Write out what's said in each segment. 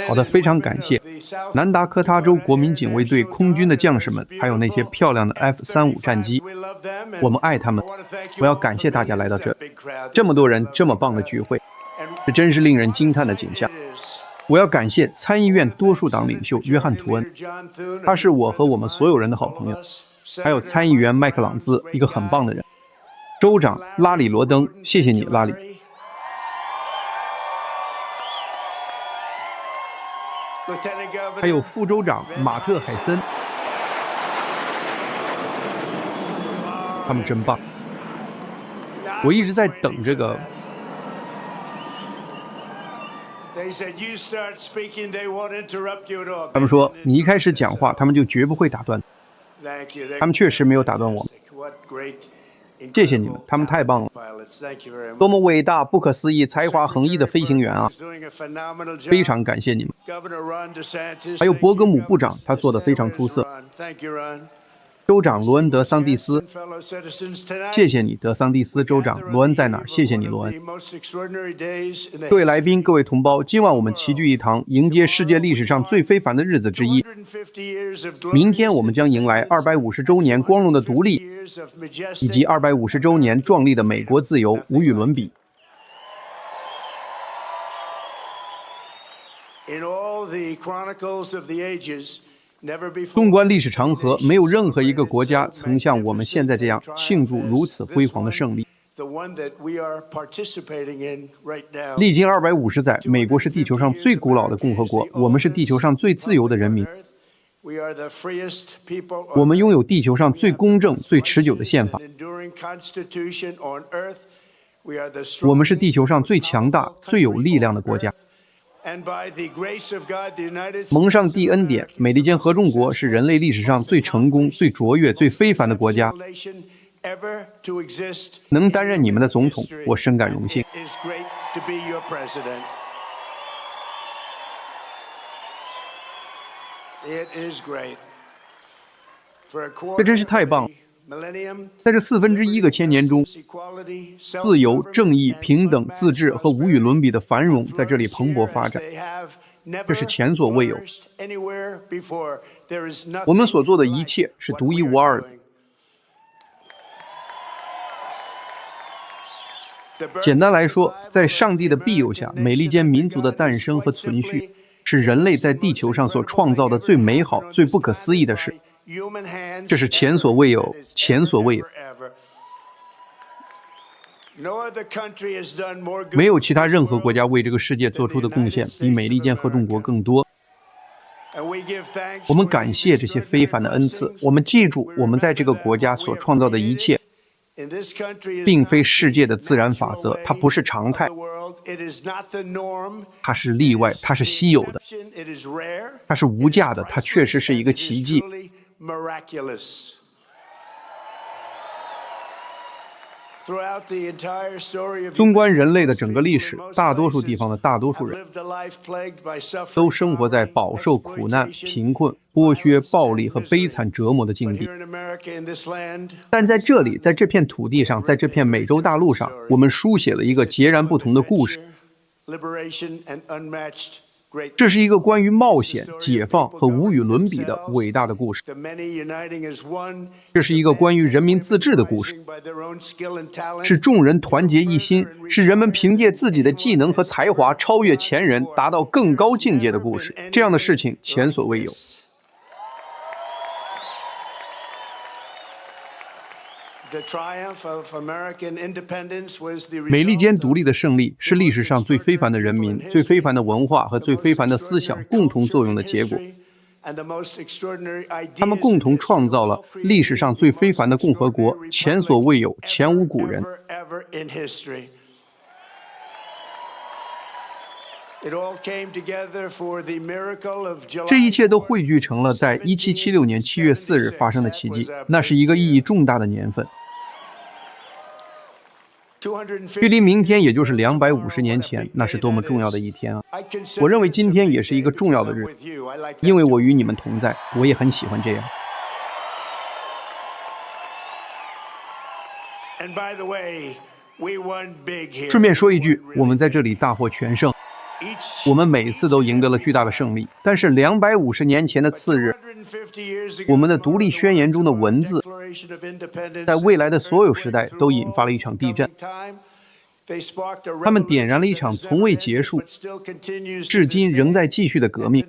好的，非常感谢南达科他州国民警卫队空军的将士们，还有那些漂亮的 F-35战机，我们爱他们。我要感谢大家来到这么多人这么棒的聚会，这真是令人惊叹的景象。我要感谢参议院多数党领袖约翰·图恩，他是我和我们所有人的好朋友，还有参议员麦克朗兹，一个很棒的人，州长拉里·罗登，谢谢你，拉里。还有副州长马特·海森，他们真棒。我一直在等这个。他们说你一开始讲话，他们就绝不会打断。他们确实没有打断我们。谢谢你们，他们太棒了！多么伟大、不可思议、才华横溢的飞行员啊！非常感谢你们。还有伯格姆部长，他做得非常出色。州长罗恩·德桑蒂斯，谢谢你，德桑蒂斯州长。罗恩在哪儿？谢谢你，罗恩。各位来宾，各位同胞，今晚我们齐聚一堂，迎接世界历史上最非凡的日子之一。明天我们将迎来250周年光荣的独立，以及250周年壮丽的美国自由，无与伦比。纵观历史长河，没有任何一个国家曾像我们现在这样庆祝如此辉煌的胜利。历经250载，美国是地球上最古老的共和国，我们是地球上最自由的人民。我们拥有地球上最公正、最持久的宪法。我们是地球上最强大、最有力量的国家。蒙上帝恩典，美利坚合众国是人类历史上最成功、最卓越、最非凡的国家。能担任你们的总统，我深感荣幸。这真是太棒了！在这1/4个千年中，自由、正义、平等、自治和无与伦比的繁荣在这里蓬勃发展，这是前所未有。我们所做的一切是独一无二的。简单来说，在上帝的庇佑下，美利坚民族的诞生和存续，是人类在地球上所创造的最美好、最不可思议的事。这是前所未有、前所未有。没有其他任何国家为这个世界做出的贡献比美利坚合众国更多。我们感谢这些非凡的恩赐。我们记住，我们在这个国家所创造的一切，并非世界的自然法则，它不是常态，它是例外，它是稀有的，它是无价的，它确实是一个奇迹。纵观人类的整个历史，大多数地方的大多数人都生活在饱受苦难、贫困、剥削、暴力和悲惨折磨的境地。但在这里，在这片土地上，在这片美洲大陆上，我们书写了一个截然不同的故事。这是一个关于冒险、解放和无与伦比的伟大的故事。这是一个关于人民自治的故事，是众人团结一心，是人们凭借自己的技能和才华超越前人，达到更高境界的故事。这样的事情前所未有。美利坚独立的胜利是历史上最非凡的人民、最非凡的文化和最非凡的思想共同作用的结果。他们共同创造了历史上最非凡的共和国，前所未有，前无古人。这一切都汇聚成了在1776年7月4日发生的奇迹，那是一个意义重大的年份。距离明天也就是250年前，那是多么重要的一天啊！我认为今天也是一个重要的日子，因为我与你们同在，我也很喜欢这样。顺便说一句，我们在这里大获全胜。我们每次都赢得了巨大的胜利，但是250年前的次日，我们的独立宣言中的文字，在未来的所有时代都引发了一场地震。他们点燃了一场从未结束、至今仍在继续的革命。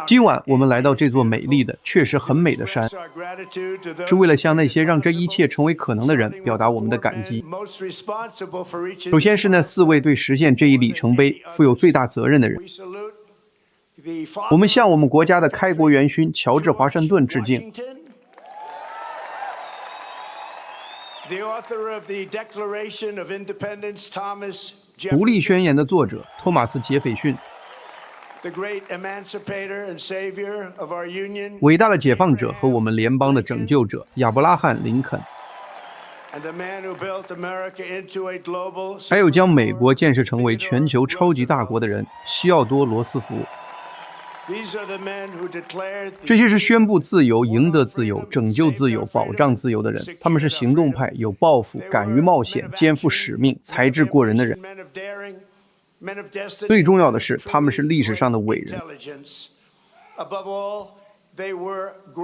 今晚我们来到这座美丽的、确实很美的山，是为了向那些让这一切成为可能的人表达我们的感激。首先是那4位对实现这一里程碑负有最大责任的人。我们向我们国家的开国元勋乔治·华盛顿致敬。独立宣言的作者托马斯·杰斐逊，伟大的解放者和我们联邦的拯救者亚伯拉罕·林肯，还有将美国建设成为全球超级大国的人西奥多·罗斯福。这些是宣布自由、赢得自由、拯救自由、保障自由的人，他们是行动派、有抱负、敢于冒险、肩负使命、才智过人的人。最重要的是，他们是历史上的伟人。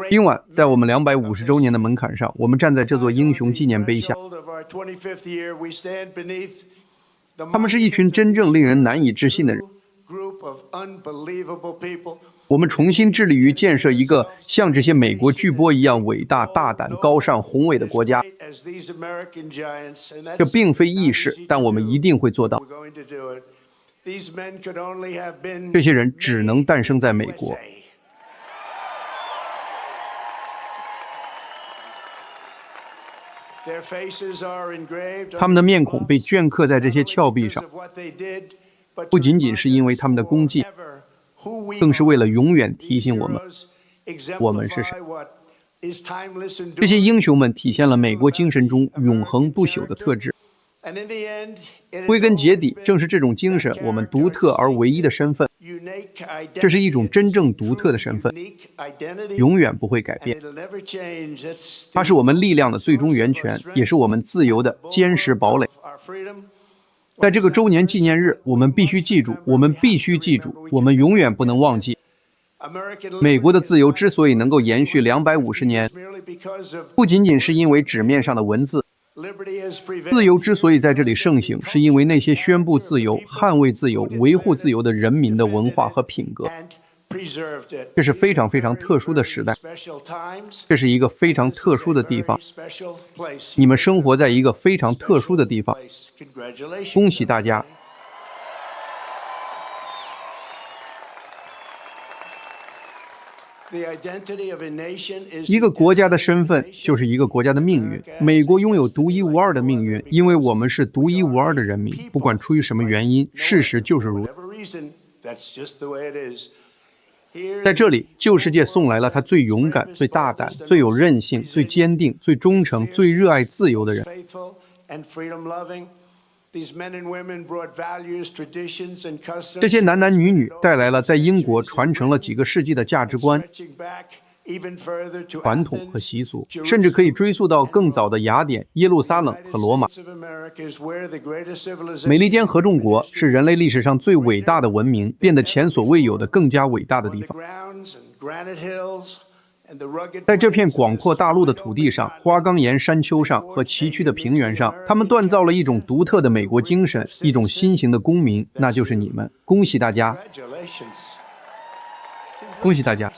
今晚，在我们250周年的门槛上，我们站在这座英雄纪念碑下。他们是一群真正令人难以置信的人。我们重新致力于建设一个像这些美国巨擘一样伟大、大胆、高尚、宏伟的国家。这并非易事，但我们一定会做到。这些人只能诞生在美国。他们的面孔被镌刻在这些峭壁上，不仅仅是因为他们的功绩，更是为了永远提醒我们，我们是谁。这些英雄们体现了美国精神中永恒不朽的特质。归根结底，正是这种精神，我们独特而唯一的身份。这是一种真正独特的身份，永远不会改变。它是我们力量的最终源泉，也是我们自由的坚实堡垒。在这个周年纪念日，我们必须记住，我们永远不能忘记，美国的自由之所以能够延续250年，不仅仅是因为纸面上的文字。自由之所以在这里盛行，是因为那些宣布自由、捍卫自由、维护自由的人民的文化和品格。这是非常非常特殊的时代，这是一个非常特殊的地方。你们生活在一个非常特殊的地方，恭喜大家！一个国家的身份就是一个国家的命运。美国拥有独一无二的命运，因为我们是独一无二的人民。不管出于什么原因，事实就是如此。在这里，旧世界送来了他最勇敢、最大胆、最有韧性、最坚定、最忠诚、最热爱自由的人。这些男男女女带来了在英国传承了几个世纪的价值观、传统和习俗，甚至可以追溯到更早的雅典、耶路撒冷和罗马。美利坚合众国是人类历史上最伟大的文明变得前所未有的更加伟大的地方。在这片广阔大陆的土地上，花岗岩山丘上和崎岖的平原上，他们锻造了一种独特的美国精神，一种新型的公民，那就是你们。恭喜大家！恭喜大家！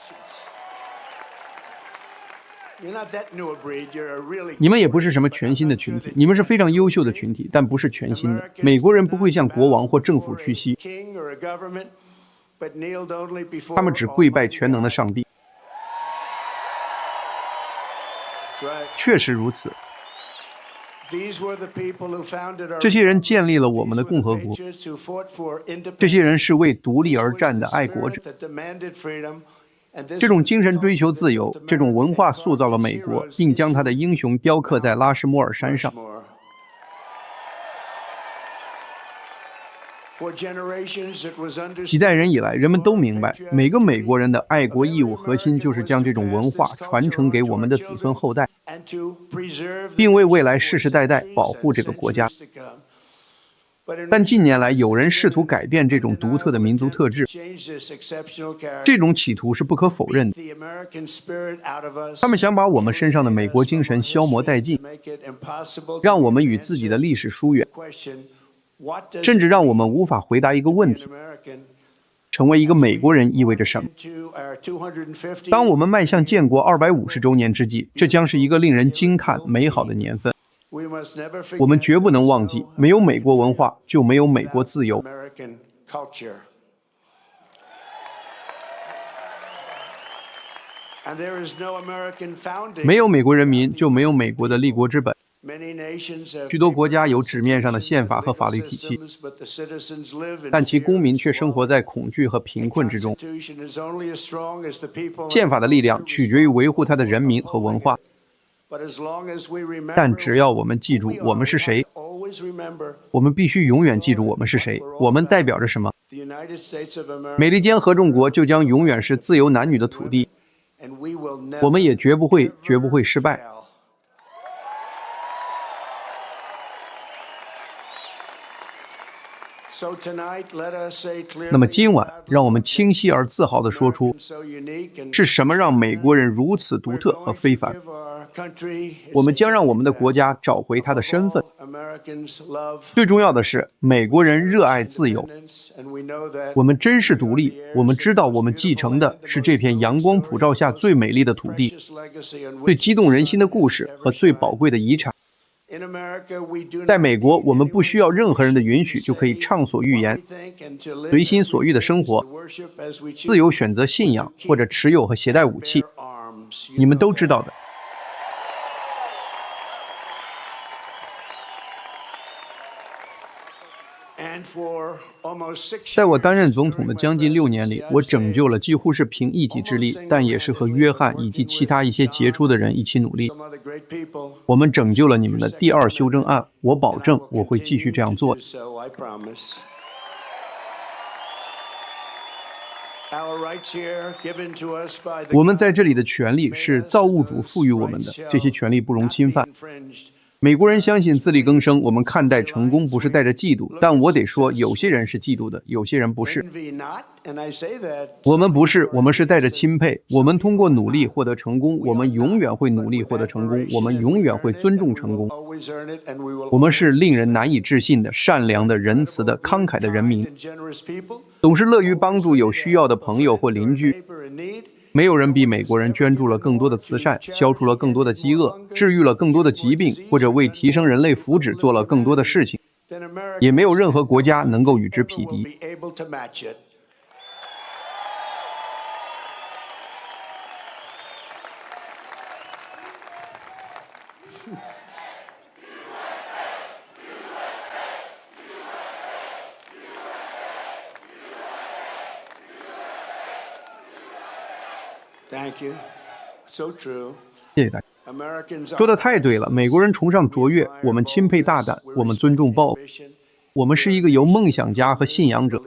你们也不是什么全新的群体，你们是非常优秀的群体，但不是全新的。美国人不会向国王或政府屈膝，他们只跪拜全能的上帝。确实如此，这些人建立了我们的共和国，这些人是为独立而战的爱国者。这种精神追求自由，这种文化塑造了美国，并将它的英雄雕刻在拉什莫尔山上。几代人以来，人们都明白，每个美国人的爱国义务核心就是将这种文化传承给我们的子孙后代，并为未来世世代代保护这个国家。但近年来有人试图改变这种独特的民族特质，这种企图是不可否认的。他们想把我们身上的美国精神消磨殆尽，让我们与自己的历史疏远，甚至让我们无法回答一个问题：成为一个美国人意味着什么？当我们迈向建国250周年之际，这将是一个令人惊叹、美好的年份。我们绝不能忘记，没有美国文化，就没有美国自由。没有美国人民，就没有美国的立国之本。许多国家有纸面上的宪法和法律体系，但其公民却生活在恐惧和贫困之中。宪法的力量取决于维护它的人民和文化。但只要我们记住我们是谁，我们必须永远记住我们是谁，我们代表着什么。美利坚合众国就将永远是自由男女的土地，我们也绝不会失败。那么今晚，让我们清晰而自豪地说出，是什么让美国人如此独特和非凡？我们将让我们的国家找回它的身份。最重要的是，美国人热爱自由。我们珍视独立，我们知道我们继承的是这片阳光普照下最美丽的土地、最激动人心的故事和最宝贵的遗产。在美国，我们不需要任何人的允许就可以畅所欲言，随心所欲的生活，自由选择信仰或者持有和携带武器。你们都知道的。在我担任总统的将近6年里，我拯救了几乎是凭一己之力，但也是和约翰以及其他一些杰出的人一起努力。我们拯救了你们的第2修正案，我保证我会继续这样做。我们在这里的权利是造物主赋予我们的，这些权利不容侵犯。美国人相信自力更生，我们看待成功不是带着嫉妒，但我得说，有些人是嫉妒的，有些人不是。我们不是，我们是带着钦佩。我们通过努力获得成功，我们永远会努力获得成功，我们永远会尊重成功。我们是令人难以置信的、善良的、仁慈的、慷慨的人民，总是乐于帮助有需要的朋友或邻居。没有人比美国人捐助了更多的慈善，消除了更多的饥饿，治愈了更多的疾病，或者为提升人类福祉做了更多的事情，也没有任何国家能够与之匹敌。谢谢大家。说得太对了，美国人崇尚卓越，我们钦佩大胆，我们尊重抱负。我们是一个由梦想家和信仰者、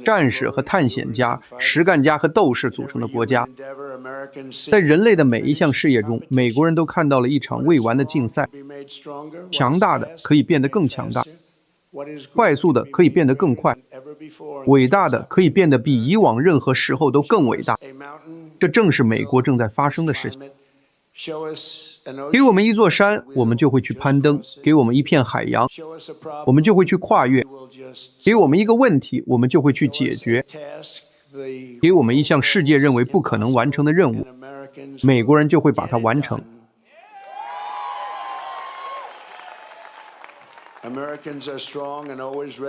战士和探险家、实干家和斗士组成的国家。在人类的每一项事业中，美国人都看到了一场未完的竞赛。强大的可以变得更强大，快速的可以变得更快，伟大的可以变得比以往任何时候都更伟大。这正是美国正在发生的事情。给我们一座山，我们就会去攀登；给我们一片海洋，我们就会去跨越；给我们一个问题，我们就会去解决；给我们一项世界认为不可能完成的任务，美国人就会把它完成。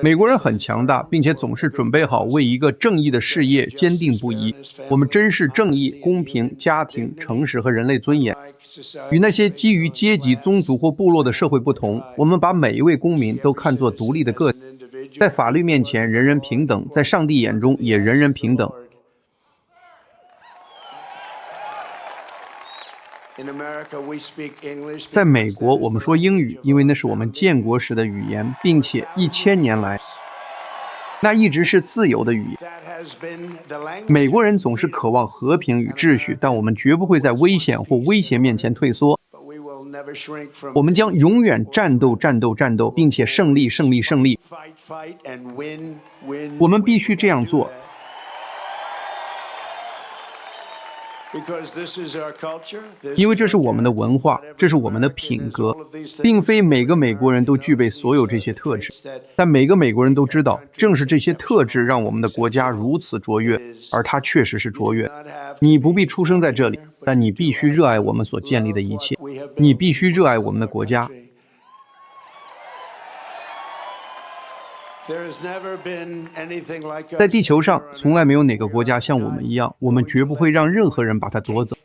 美国人很强大，并且总是准备好为一个正义的事业坚定不移。我们珍视正义、公平、家庭、诚实和人类尊严。与那些基于阶级、宗族或部落的社会不同，我们把每一位公民都看作独立的个体，在法律面前人人平等，在上帝眼中也人人平等。在美国，我们说英语，因为那是我们建国时的语言，并且1000年来，那一直是自由的语言。美国人总是渴望和平与秩序，但我们绝不会在危险或威胁面前退缩。我们将永远战斗，并且胜利。我们必须这样做。因为这是我们的文化，这是我们的品格，并非每个美国人都具备所有这些特质，但每个美国人都知道，正是这些特质让我们的国家如此卓越，而它确实是卓越。你不必出生在这里，但你必须热爱我们所建立的一切，你必须热爱我们的国家。在地球上，从来没有哪个国家像我们一样，我们绝不会让任何人把它夺走。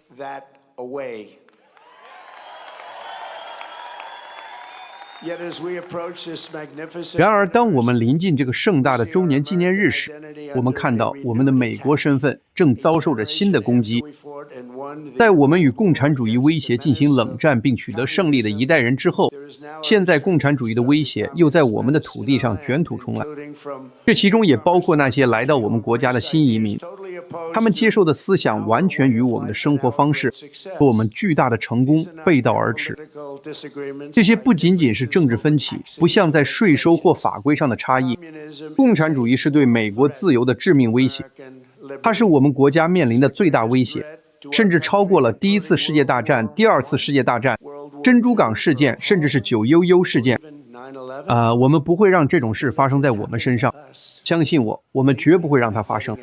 然而，当我们临近这个盛大的周年纪念日时，我们看到我们的美国身份正遭受着新的攻击。在我们与共产主义威胁进行冷战并取得胜利的一代人之后，现在共产主义的威胁又在我们的土地上卷土重来。这其中也包括那些来到我们国家的新移民，他们接受的思想完全与我们的生活方式和我们巨大的成功背道而驰。这些不仅仅是政治分歧，不像在税收或法规上的差异。共产主义是对美国自由的致命威胁，它是我们国家面临的最大威胁，甚至超过了第一次世界大战、第二次世界大战、珍珠港事件，甚至是911事件。我们不会让这种事发生在我们身上，相信我，我们绝不会让它发生。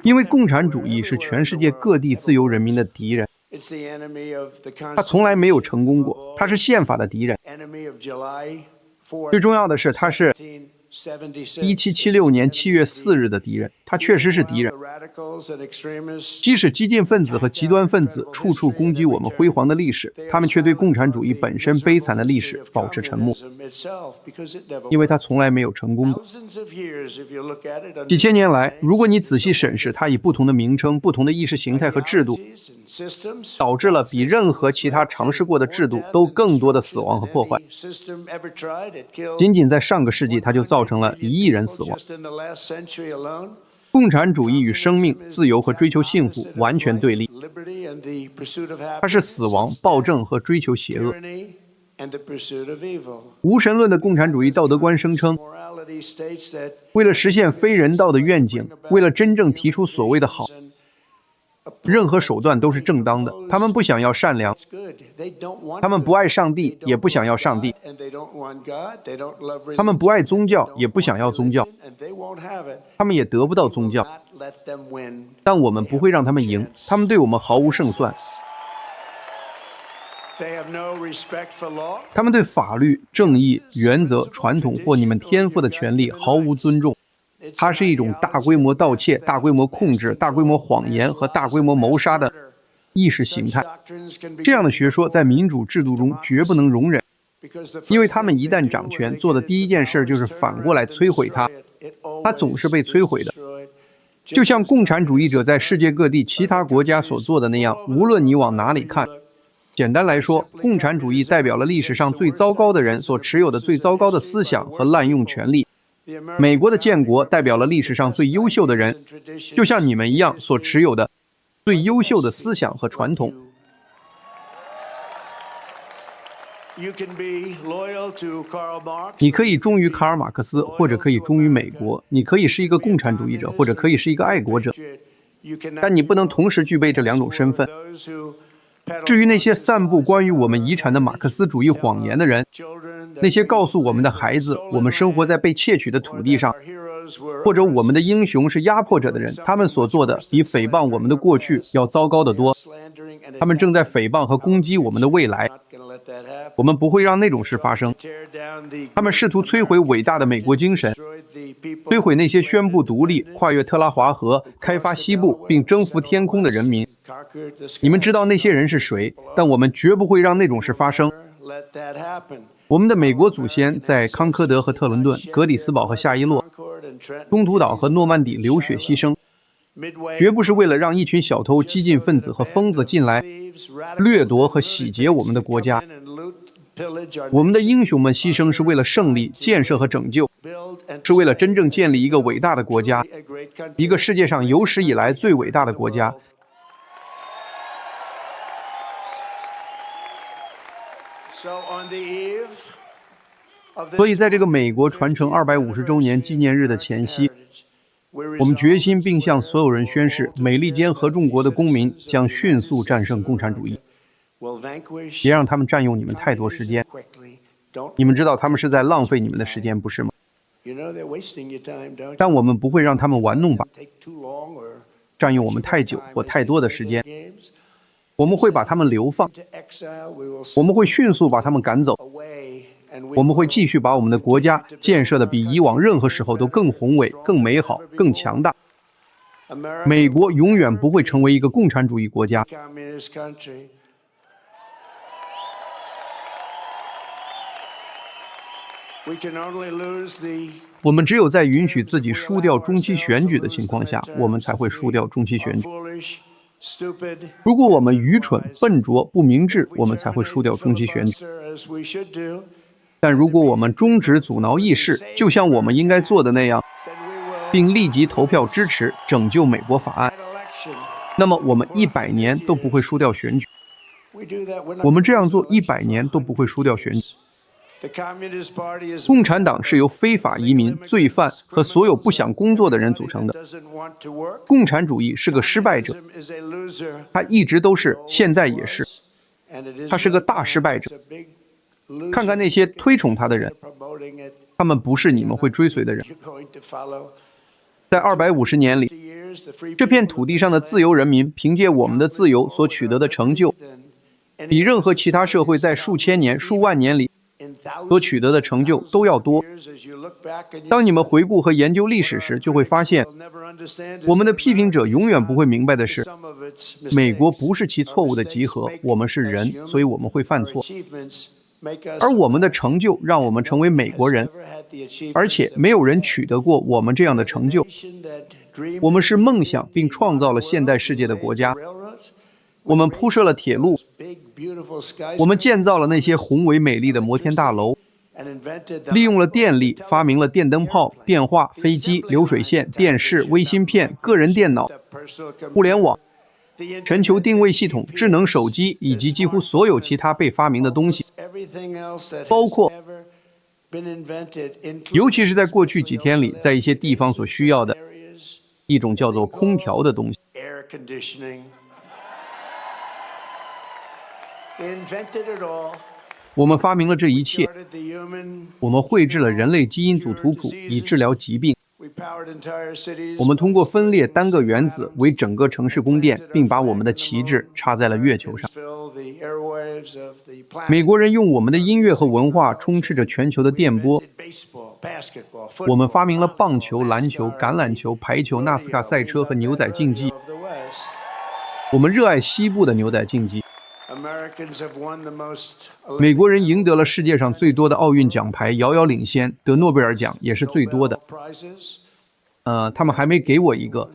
因为共产主义是全世界各地自由人民的敌人，他从来没有成功过，他是宪法的敌人。最重要的是，他是1776年7月4日的敌人，他确实是敌人。即使激进分子和极端分子处处攻击我们辉煌的历史，他们却对共产主义本身悲惨的历史保持沉默，因为他从来没有成功过。几千年来，如果你仔细审视，它以不同的名称、不同的意识形态和制度，导致了比任何其他尝试过的制度都更多的死亡和破坏。仅仅在上个世纪，它就造成了1亿人死亡。共产主义与生命、自由和追求幸福完全对立，它是死亡、暴政和追求邪恶。无神论的共产主义道德观声称，为了实现非人道的愿景，为了真正提出所谓的好，任何手段都是正当的。他们不想要善良，他们不爱上帝，也不想要上帝，他们不爱宗教，也不想要宗教，他们也得不到宗教。但我们不会让他们赢，他们对我们毫无胜算。他们对法律、正义、原则、传统或你们天赋的权利毫无尊重。它是一种大规模盗窃、大规模控制、大规模谎言和大规模谋杀的意识形态。这样的学说在民主制度中绝不能容忍，因为他们一旦掌权，做的第一件事就是反过来摧毁它。它总是被摧毁的，就像共产主义者在世界各地其他国家所做的那样，无论你往哪里看。简单来说，共产主义代表了历史上最糟糕的人所持有的最糟糕的思想和滥用权力。美国的建国代表了历史上最优秀的人，就像你们一样所持有的最优秀的思想和传统。你可以忠于卡尔马克思，或者可以忠于美国；你可以是一个共产主义者，或者可以是一个爱国者，但你不能同时具备这两种身份。至于那些散布关于我们遗产的马克思主义谎言的人，那些告诉我们的孩子我们生活在被窃取的土地上，或者我们的英雄是压迫者的人，他们所做的比诽谤我们的过去要糟糕得多。他们正在诽谤和攻击我们的未来，我们不会让那种事发生。他们试图摧毁伟大的美国精神，摧毁那些宣布独立、跨越特拉华河、开发西部并征服天空的人民。你们知道那些人是谁，但我们绝不会让那种事发生。我们的美国祖先在康科德和特伦顿、格里斯堡和夏伊洛、中途岛和诺曼底流血牺牲，绝不是为了让一群小偷、激进分子和疯子进来掠夺和洗劫我们的国家。我们的英雄们牺牲是为了胜利、建设和拯救，是为了真正建立一个伟大的国家，一个世界上有史以来最伟大的国家。所以，在这个美国传承250周年纪念日的前夕，我们决心并向所有人宣誓，美利坚合众国的公民将迅速战胜共产主义。别让他们占用你们太多时间。你们知道他们是在浪费你们的时间，不是吗？但我们不会让他们玩弄吧，占用我们太久或太多的时间。我们会把他们流放，我们会迅速把他们赶走，我们会继续把我们的国家建设的比以往任何时候都更宏伟、更美好、更强大。美国永远不会成为一个共产主义国家。我们只有在允许自己输掉中期选举的情况下，我们才会输掉中期选举。如果我们愚蠢、笨拙、不明智，我们才会输掉中期选举。但如果我们终止阻挠议事，就像我们应该做的那样，并立即投票支持拯救美国法案，那么我们100年都不会输掉选举。我们这样做100年都不会输掉选举。共产党是由非法移民、罪犯和所有不想工作的人组成的。共产主义是个失败者，他一直都是，现在也是。他是个大失败者。看看那些推崇他的人，他们不是你们会追随的人。在250年里，这片土地上的自由人民凭借我们的自由所取得的成就，比任何其他社会在数千年、数万年里所取得的成就都要多。当你们回顾和研究历史时，就会发现，我们的批评者永远不会明白的是，美国不是其错误的集合，我们是人，所以我们会犯错。而我们的成就让我们成为美国人，而且没有人取得过我们这样的成就。我们是梦想并创造了现代世界的国家。我们铺设了铁路，我们建造了那些宏伟美丽的摩天大楼，利用了电力，发明了电灯泡、电话、飞机、流水线、电视、微芯片、个人电脑、互联网、全球定位系统、智能手机以及几乎所有其他被发明的东西，包括尤其是在过去几天里，在一些地方所需要的一种叫做空调的东西。我们发明了这一切，我们绘制了人类基因组图谱以治疗疾病，我们通过分裂单个原子为整个城市供电，并把我们的旗帜插在了月球上。美国人用我们的音乐和文化充斥着全球的电波。我们发明了棒球、篮球、橄榄球、排球、纳斯卡赛车和牛仔竞技。我们热爱西部的牛仔竞技。美国人赢得了世界上最多的奥运奖牌，遥遥领先，得诺贝尔奖也是最多的。他们还没给我一个。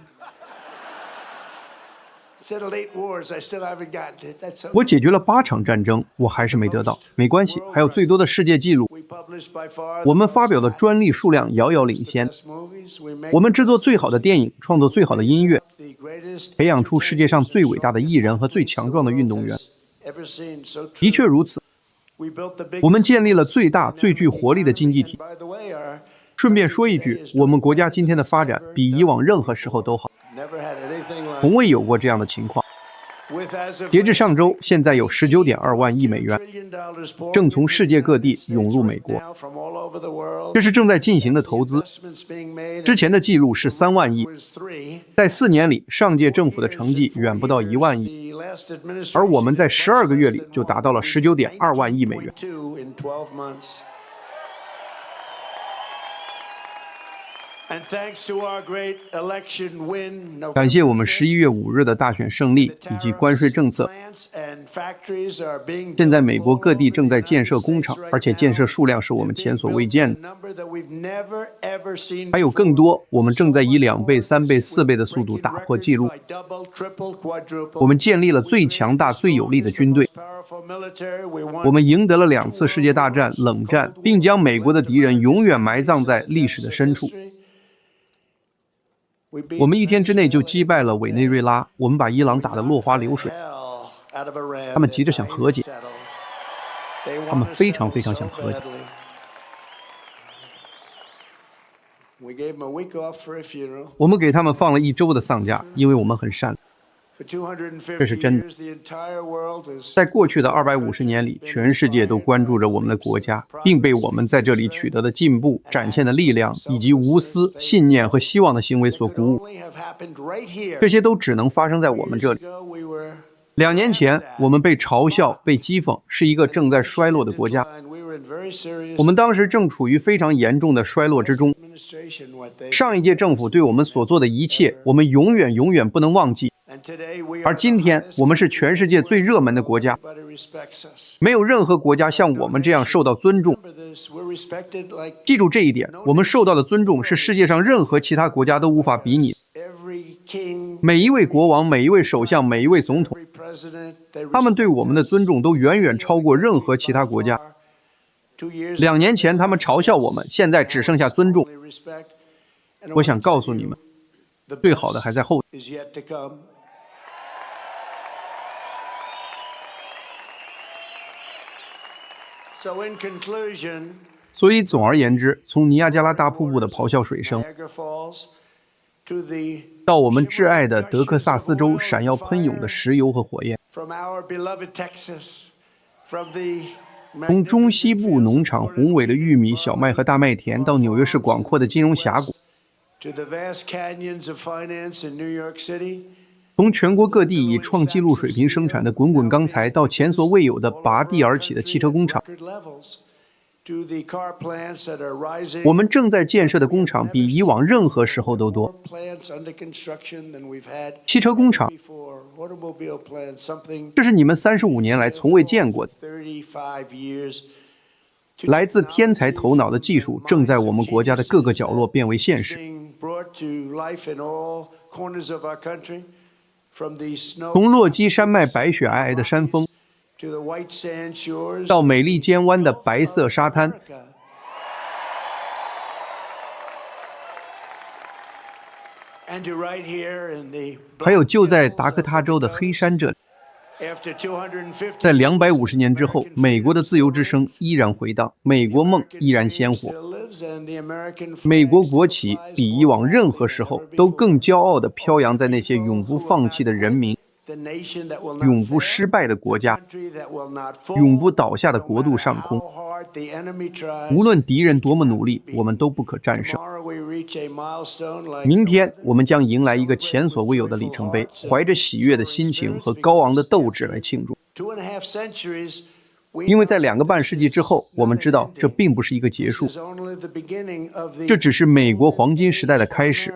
我解决了8场战争，我还是没得到，没关系，还有最多的世界纪录。我们发表的专利数量遥遥领先。我们制作最好的电影，创作最好的音乐，培养出世界上最伟大的艺人和最强壮的运动员。的确如此，我们建立了最大、最具活力的经济体。顺便说一句，我们国家今天的发展比以往任何时候都好，从未有过这样的情况。截至上周，现在有19.2万亿美元正从世界各地涌入美国，这是正在进行的投资。之前的记录是3万亿，在4年里，上届政府的成绩远不到1万亿，而我们在12个月里就达到了19.2万亿美元。感谢我们11月5日的大选胜利以及关税政策。现在美国各地正在建设工厂，而且建设数量是我们前所未见的。还有更多，我们正在以2倍、3倍、4倍的速度打破纪录。我们建立了最强大、最有力的军队，我们赢得了2次世界大战、冷战，并将美国的敌人永远埋葬在历史的深处。我们1天之内就击败了委内瑞拉，我们把伊朗打得落花流水。他们急着想和解，他们非常想和解。我们给他们放了1周的丧假，因为我们很善良。这是真的。在过去的250年里，全世界都关注着我们的国家，并被我们在这里取得的进步、展现的力量以及无私、信念和希望的行为所鼓舞。这些都只能发生在我们这里。2年前，我们被嘲笑、被讥讽，是一个正在衰落的国家。我们当时正处于非常严重的衰落之中。上一届政府对我们所做的一切，我们永远不能忘记。而今天，我们是全世界最热门的国家，没有任何国家像我们这样受到尊重。记住这一点，我们受到的尊重是世界上任何其他国家都无法比拟的。每一位国王、每一位首相、每一位总统，他们对我们的尊重都远超过任何其他国家。2年前他们嘲笑我们，现在只剩下尊重。我想告诉你们，最好的还在后头。所以总而言之，从尼亚加拉大瀑布的咆哮水声，到我们挚爱的德克萨斯州闪耀喷涌的石油和火焰，从中西部农场宏伟的玉米、小麦和大麦田，到纽约市广阔的金融峡谷，从全国各地以创纪录水平生产的滚滚钢材，到前所未有的拔地而起的汽车工厂。我们正在建设的工厂比以往任何时候都多。汽车工厂，这是你们35年来从未见过的。来自天才头脑的技术正在我们国家的各个角落变为现实。从落基山脉白雪皑皑的山峰，到美利坚湾的白色沙滩，还有就在达科他州的黑山这里。在250年之后，美国的自由之声依然回荡，美国梦依然鲜活。美国国旗比以往任何时候都更骄傲地飘扬在那些永不放弃的人民、永不失败的国家、永不倒下的国度上空。无论敌人多么努力，我们都不可战胜。明天我们将迎来一个前所未有的里程碑，怀着喜悦的心情和高昂的斗志来庆祝。因为在2个半世纪之后，我们知道这并不是一个结束，这只是美国黄金时代的开始。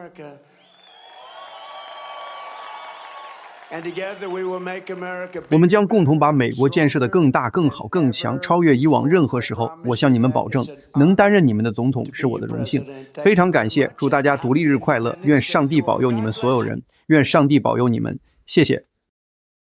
我们将共同把美国建设得更大、更好、更强，超越以往任何时候。我向你们保证，能担任你们的总统是我的荣幸。非常感谢，祝大家独立日快乐！愿上帝保佑你们所有人，愿上帝保佑你们，谢谢。